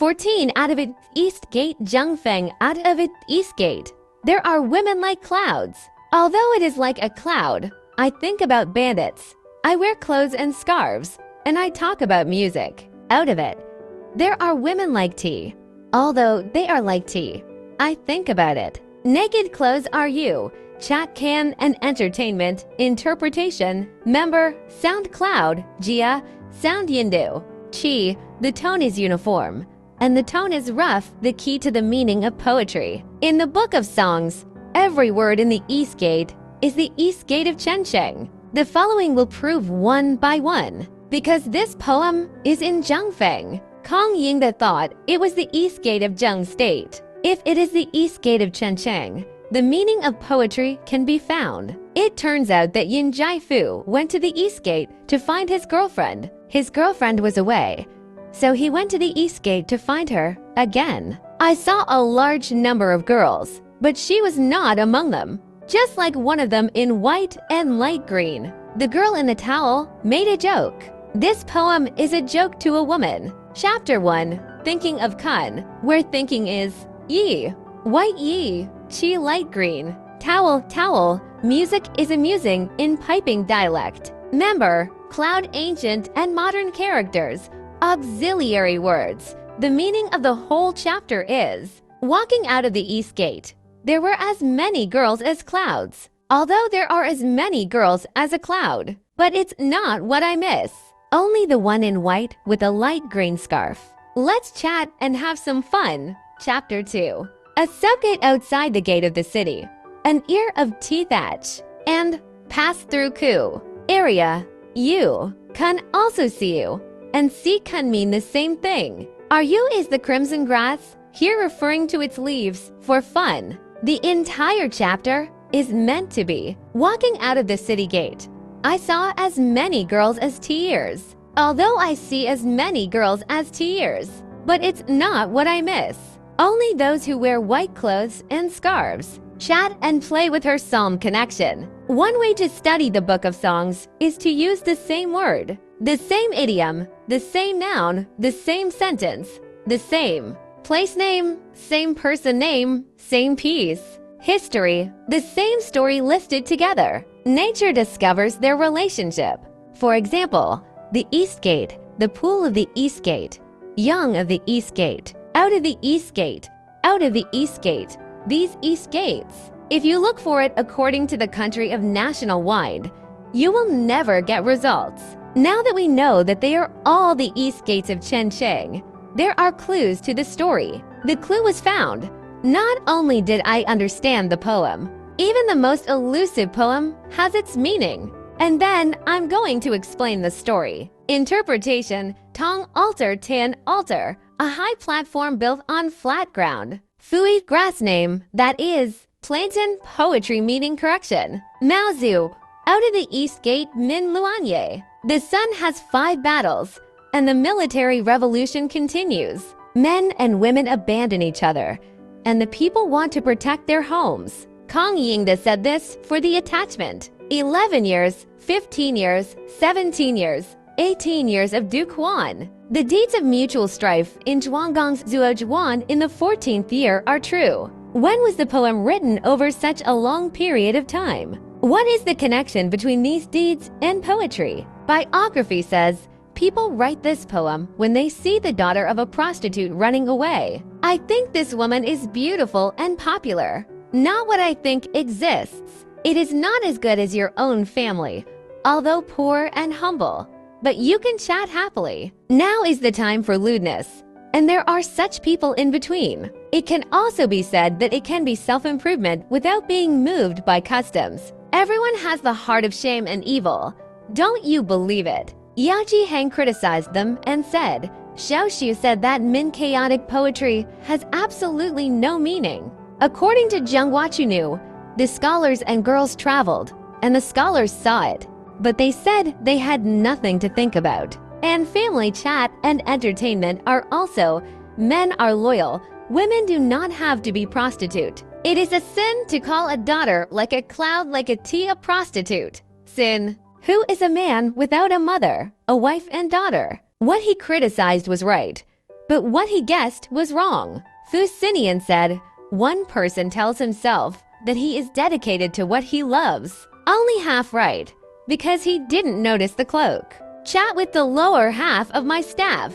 14 out of it east gate Zheng Feng out of it east gate. There are women like clouds. Although it is like a cloud, I think about bandits. I wear clothes and scarves, and I talk about music. Out of it. There are women like tea. Although they are like tea, I think about it. Naked clothes are you. Chat can and entertainment, interpretation, member, sound cloud, Jia, sound yindu, chi, the tone is uniform, and the tone is rough, the key to the meaning of poetry. In the book of songs, every word in the East Gate is the East Gate of Chengsheng. The following will prove one by one, because this poem is in Zhengfeng. Kong Yingde thought it was the East Gate of Zheng State. If it is the East Gate of Chengsheng, the meaning of poetry can be found. It turns out that Yin Jifu went to the East Gate to find his girlfriend. His girlfriend was away, so he went to the East Gate to find her again. I saw a large number of girls, but she was not among them, just like one of them in white and light green. The girl in the towel made a joke. This poem is a joke to a woman. Chapter 1, Thinking of Kun, where thinking is yi, white yi, chi light green, towel, towel, music is amusing in piping dialect. Member, cloud ancient and modern characters, auxiliary words. The meaning of the whole chapter is, walking out of the East Gate, there were as many girls as clouds, although there are as many girls as a cloud. But it's not what I miss. Only the one in white with a light green scarf. Let's chat and have some fun. Chapter 2. A subgate outside the gate of the city. An ear of tea thatch. And pass through ku. Area. You. Kun also see you. And see kun mean the same thing. Are you is the crimson grass, here referring to its leaves, for fun. The entire chapter is meant to be. Walking out of the city gate, I saw as many girls as tears. Although I see as many girls as tears. But it's not what I miss. Only those who wear white clothes and scarves. Chat and play with her psalm connection. One way to study the book of songs is to use the same word, the same idiom, the same noun, the same sentence, the same place name, same person name, same piece. History, the same story listed together. Nature discovers their relationship. For example, the East Gate, the pool of the East Gate, young of the East Gate, out of the East Gate, out of the East Gate, these East Gates. If you look for it according to the country of national wide, you will never get results. Now that we know that they are all the East Gates of Chengsheng, there are clues to the story. The clue was found. Not only did I understand the poem, even the most elusive poem has its meaning. And then I'm going to explain the story. Interpretation, Tong altar tin altar, a high platform built on flat ground. Fui grass name, that is, Plankton poetry meaning correction. Maozu, out of the East Gate Min Luanye. The sun has 5 battles, and the military revolution continues. Men and women abandon each other, and the people want to protect their homes. Kong Yingde said this for the attachment. 11 years, 15 years, 17 years, 18 years of Duquan. The deeds of mutual strife in Zhuanggang's Zuozhuan in the 14th year are true. When was the poem written over such a long period of time? What is the connection between these deeds and poetry? Biography says, people write this poem when they see the daughter of a prostitute running away. I think this woman is beautiful and popular. Not what I think exists. It is not as good as your own family, although poor and humble. But you can chat happily. Now is the time for lewdness, and there are such people in between. It can also be said that it can be self-improvement without being moved by customs. Everyone has the heart of shame and evil. Don't you believe it? Yaji Hang criticized them and said, Xiaoxiu said that min chaotic poetry has absolutely no meaning. According to Zheng Wachunu, the scholars and girls traveled, and the scholars saw it. But they said they had nothing to think about. And family chat and entertainment are also, men are loyal, women do not have to be prostitute. It is a sin to call a daughter like a cloud like a tea a prostitute. Sin. Who is a man without a mother, a wife and daughter? What he criticized was right. But what he guessed was wrong. Fusinian said, one person tells himself that he is dedicated to what he loves. Only half right, because he didn't notice the cloak. Chat with the lower half of my staff.